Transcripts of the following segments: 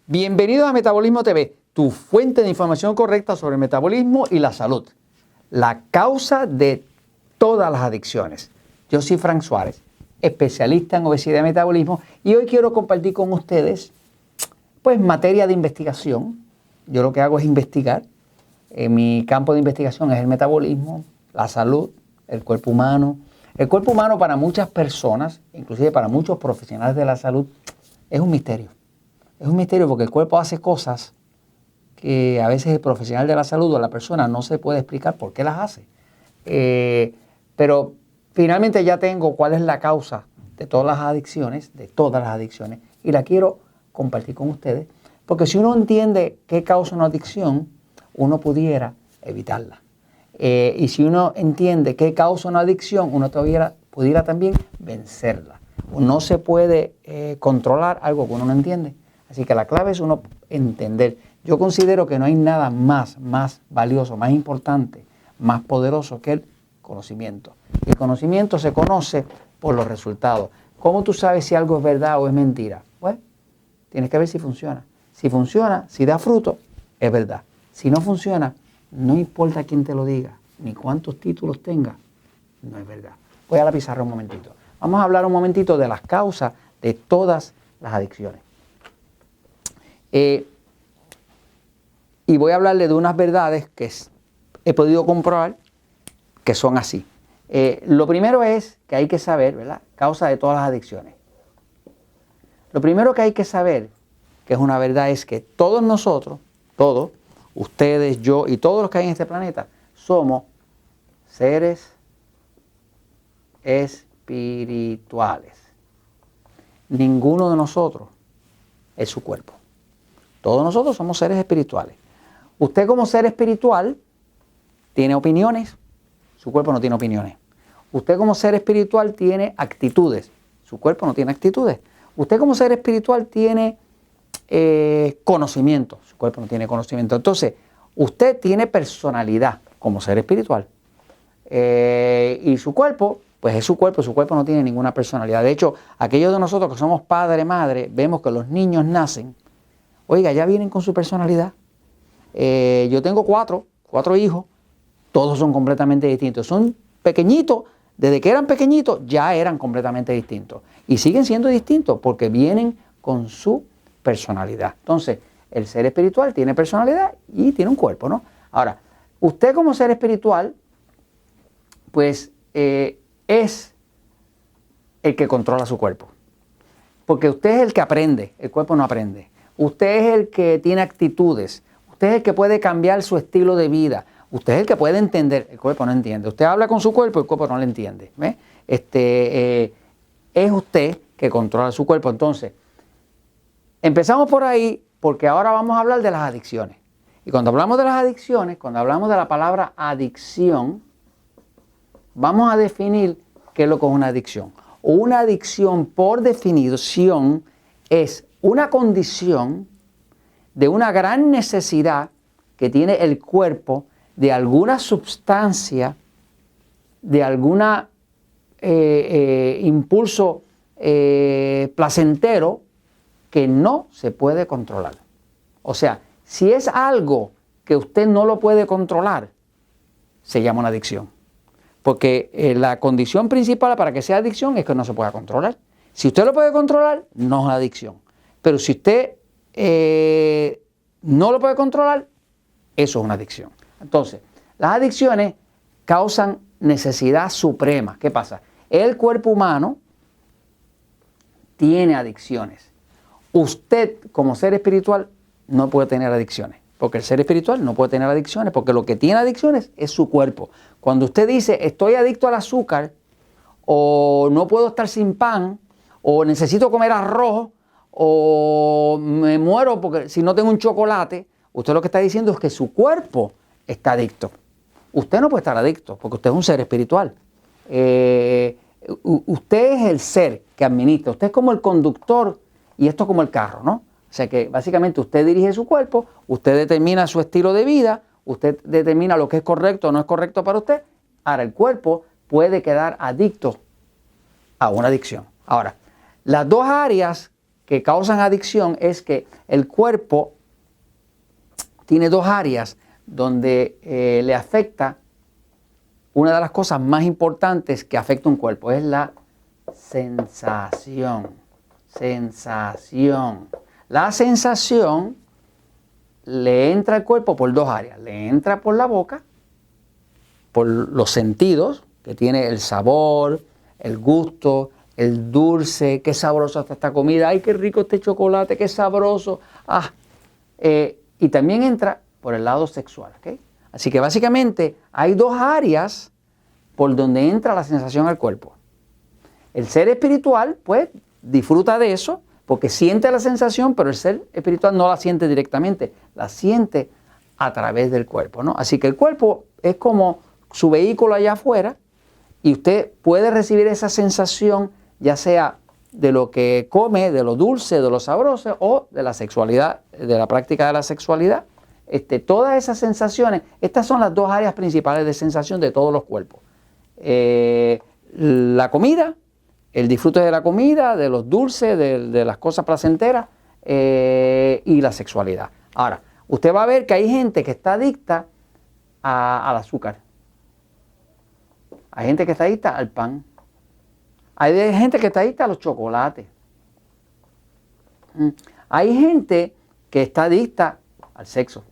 Bienvenidos a Metabolismo TV, tu fuente de información correcta sobre el metabolismo y la salud. La causa de todas las adicciones. Yo soy Frank Suárez, especialista en obesidad y metabolismo, y hoy quiero compartir con ustedes, pues, materia de investigación. Yo lo que hago es investigar. Mi campo de investigación es el metabolismo, la salud, el cuerpo humano. El cuerpo humano para muchas personas, inclusive para muchos profesionales de la salud, es un misterio. Es un misterio porque el cuerpo hace cosas que a veces el profesional de la salud o la persona no se puede explicar por qué las hace. Pero finalmente ya tengo cuál es la causa de todas las adicciones, y la quiero compartir con ustedes, porque si uno entiende qué causa una adicción, uno pudiera evitarla. Y si uno entiende qué causa una adicción, uno pudiera también vencerla. No se puede controlar algo que uno no entiende. Así que la clave es uno entender. Yo considero que no hay nada más valioso, más importante, más poderoso que el conocimiento. El conocimiento se conoce por los resultados. ¿Cómo tú sabes si algo es verdad o es mentira? Pues tienes que ver si funciona. Si funciona, si da fruto, es verdad. Si no funciona, no importa quién te lo diga, ni cuántos títulos tenga, no es verdad. Voy a la pizarra un momentito. Vamos a hablar un momentito de las causas de todas las adicciones. Y voy a hablarle de unas verdades que he podido comprobar que son así. Lo primero es que hay que saber, ¿verdad? Causa de todas las adicciones. Lo primero que hay que saber, que es una verdad, es que todos nosotros, todos, ustedes, yo y todos los que hay en este planeta, somos seres espirituales. Ninguno de nosotros es su cuerpo. Todos nosotros somos seres espirituales. Usted como ser espiritual tiene opiniones, su cuerpo no tiene opiniones. Usted como ser espiritual tiene actitudes, su cuerpo no tiene actitudes. Usted como ser espiritual tiene conocimiento, su cuerpo no tiene conocimiento. Entonces, usted tiene personalidad como ser espiritual. Y su cuerpo, pues es su cuerpo no tiene ninguna personalidad. De hecho, aquellos de nosotros que somos padre, madre, vemos que los niños nacen, oiga, ya vienen con su personalidad. Yo tengo cuatro hijos, todos son completamente distintos. Son pequeñitos, desde que eran pequeñitos ya eran completamente distintos. Y siguen siendo distintos porque vienen con su personalidad. Entonces, el ser espiritual tiene personalidad y tiene un cuerpo, ¿no? Ahora, usted como ser espiritual, pues es el que controla su cuerpo. Porque usted es el que aprende, el cuerpo no aprende. Usted es el que tiene actitudes. Usted es el que puede cambiar su estilo de vida. Usted es el que puede entender. El cuerpo no entiende. Usted habla con su cuerpo, el cuerpo no le entiende. ¿Ve? Es usted que controla su cuerpo. Entonces, empezamos por ahí porque ahora vamos a hablar de las adicciones. Y cuando hablamos de las adicciones, cuando hablamos de la palabra adicción, vamos a definir qué es lo que es una adicción. Una adicción, por definición, es una condición de una gran necesidad que tiene el cuerpo de alguna sustancia, de algún impulso placentero que no se puede controlar. O sea, si es algo que usted no lo puede controlar, se llama una adicción. Porque la condición principal para que sea adicción es que no se pueda controlar. Si usted lo puede controlar, no es una adicción. Pero si usted no lo puede controlar, eso es una adicción. Entonces, las adicciones causan necesidad suprema. ¿Qué pasa? El cuerpo humano tiene adicciones. Usted, como ser espiritual, no puede tener adicciones. Porque el ser espiritual no puede tener adicciones, porque lo que tiene adicciones es su cuerpo. Cuando usted dice, estoy adicto al azúcar, o no puedo estar sin pan, o necesito comer arroz, o me muero porque si no tengo un chocolate, usted lo que está diciendo es que su cuerpo está adicto. Usted no puede estar adicto porque usted es un ser espiritual. Usted es el ser que administra. Usted es como el conductor y esto es como el carro, ¿no? O sea que básicamente usted dirige su cuerpo, usted determina su estilo de vida, usted determina lo que es correcto o no es correcto para usted. Ahora, el cuerpo puede quedar adicto a una adicción. Ahora, las dos áreas que causan adicción es que el cuerpo tiene dos áreas donde le afecta una de las cosas más importantes que afecta un cuerpo, es la sensación. Sensación. La sensación le entra al cuerpo por dos áreas. Le entra por la boca, por los sentidos, que tiene el sabor, el gusto, el dulce, qué sabroso está esta comida, ay, qué rico este chocolate, qué sabroso. Y también entra por el lado sexual, ¿ok? Así que básicamente hay dos áreas por donde entra la sensación al cuerpo. El ser espiritual, pues, disfruta de eso porque siente la sensación, pero el ser espiritual no la siente directamente, la siente a través del cuerpo, ¿no? Así que el cuerpo es como su vehículo allá afuera y usted puede recibir esa sensación ya sea de lo que come, de lo dulce, de lo sabroso o de la sexualidad, de la práctica de la sexualidad. Todas esas sensaciones, estas son las dos áreas principales de sensación de todos los cuerpos. La comida, el disfrute de la comida, de los dulces, de las cosas placenteras y la sexualidad. Ahora, usted va a ver que hay gente que está adicta al azúcar. Hay gente que está adicta al pan. Hay gente que está adicta a los chocolates. Hay gente que está adicta al sexo.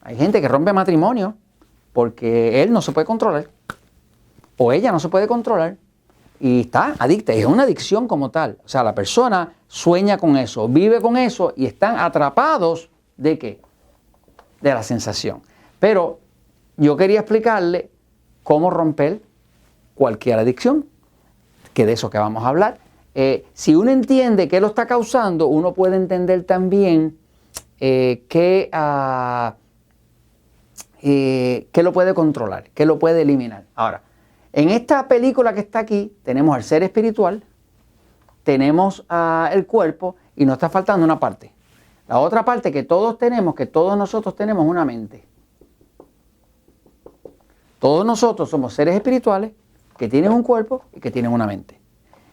Hay gente que rompe matrimonio porque él no se puede controlar o ella no se puede controlar y está adicta. Es una adicción como tal. O sea, la persona sueña con eso, vive con eso y están atrapados ¿de qué? De la sensación. Pero yo quería explicarle cómo romper cualquier adicción, que de eso que vamos a hablar. Si uno entiende qué lo está causando, uno puede entender también qué lo puede controlar, qué lo puede eliminar. Ahora, en esta película que está aquí, tenemos al ser espiritual, tenemos el cuerpo y nos está faltando una parte. La otra parte que todos tenemos, que todos nosotros tenemos una mente. Todos nosotros somos seres espirituales que tienen un cuerpo y que tienen una mente.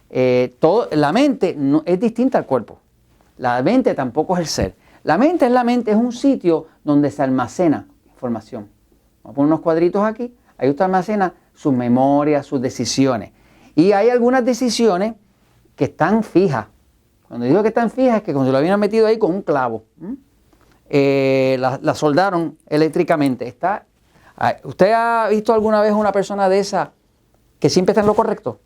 La mente no, es distinta al cuerpo. La mente tampoco es el ser. La mente es un sitio donde se almacena información. Vamos a poner unos cuadritos aquí. Ahí usted almacena sus memorias, sus decisiones. Y hay algunas decisiones que están fijas. Cuando digo que están fijas es que como se lo habían metido ahí con un clavo. La soldaron eléctricamente. ¿Usted ha visto alguna vez una persona de esa que siempre está en lo correcto?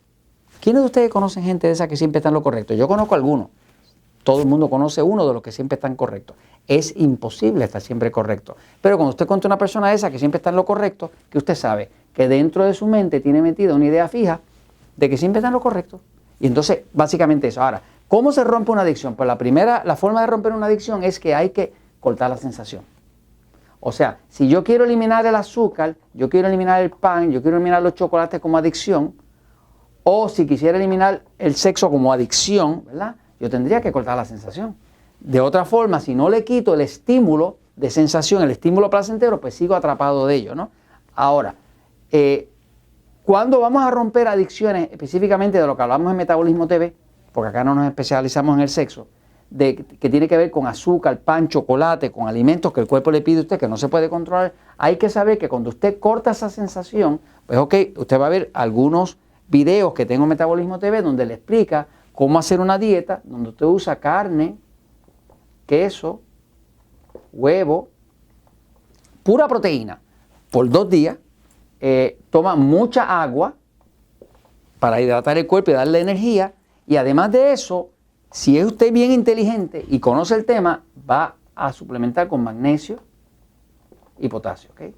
¿Quiénes de ustedes conocen gente de esa que siempre está en lo correcto? Yo conozco algunos. Todo el mundo conoce uno de los que siempre están correctos. Es imposible estar siempre correcto. Pero cuando usted cuenta una persona de esa que siempre está en lo correcto, que usted sabe que dentro de su mente tiene metida una idea fija de que siempre está en lo correcto. Y entonces, básicamente eso. Ahora, ¿cómo se rompe una adicción? Pues la forma de romper una adicción es que hay que cortar la sensación. O sea, si yo quiero eliminar el azúcar, yo quiero eliminar el pan, yo quiero eliminar los chocolates como adicción, o si quisiera eliminar el sexo como adicción, ¿verdad? Yo tendría que cortar la sensación. De otra forma, si no le quito el estímulo de sensación, el estímulo placentero, pues sigo atrapado de ello, ¿no? Ahora, ¿cuándo vamos a romper adicciones, específicamente de lo que hablamos en Metabolismo TV? Porque acá no nos especializamos en el sexo, que tiene que ver con azúcar, pan, chocolate, con alimentos que el cuerpo le pide a usted que no se puede controlar. Hay que saber que cuando usted corta esa sensación, pues ok, usted va a ver algunos videos que tengo en Metabolismo TV donde le explica cómo hacer una dieta donde usted usa carne, queso, huevo, pura proteína por 2 días, toma mucha agua para hidratar el cuerpo y darle energía, y además de eso, si es usted bien inteligente y conoce el tema, va a suplementar con magnesio y potasio, ¿ok?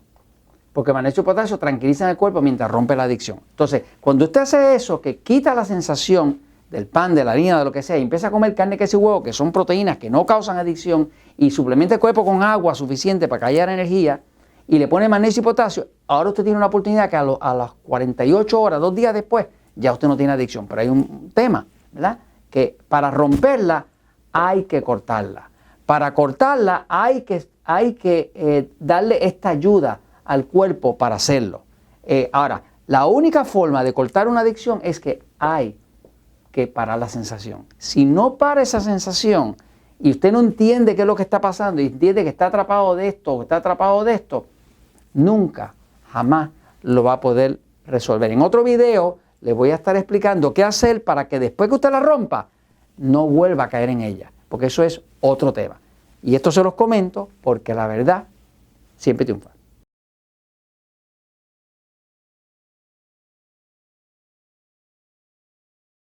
Porque magnesio y potasio tranquilizan el cuerpo mientras rompe la adicción. Entonces, cuando usted hace eso, que quita la sensación del pan, de la harina, de lo que sea, y empieza a comer carne, queso y huevo, que son proteínas que no causan adicción, y suplementa el cuerpo con agua suficiente para que haya energía, y le pone magnesio y potasio, ahora usted tiene una oportunidad que a las 48 horas, 2 días después, ya usted no tiene adicción. Pero hay un tema, ¿verdad? Que para romperla hay que cortarla. Para cortarla hay que darle esta ayuda al cuerpo para hacerlo. Ahora, la única forma de cortar una adicción es que hay que parar la sensación. Si no para esa sensación y usted no entiende qué es lo que está pasando y entiende que está atrapado de esto o está atrapado de esto, nunca, jamás lo va a poder resolver. En otro video les voy a estar explicando qué hacer para que después que usted la rompa, no vuelva a caer en ella, porque eso es otro tema. Y esto se los comento porque la verdad siempre triunfa.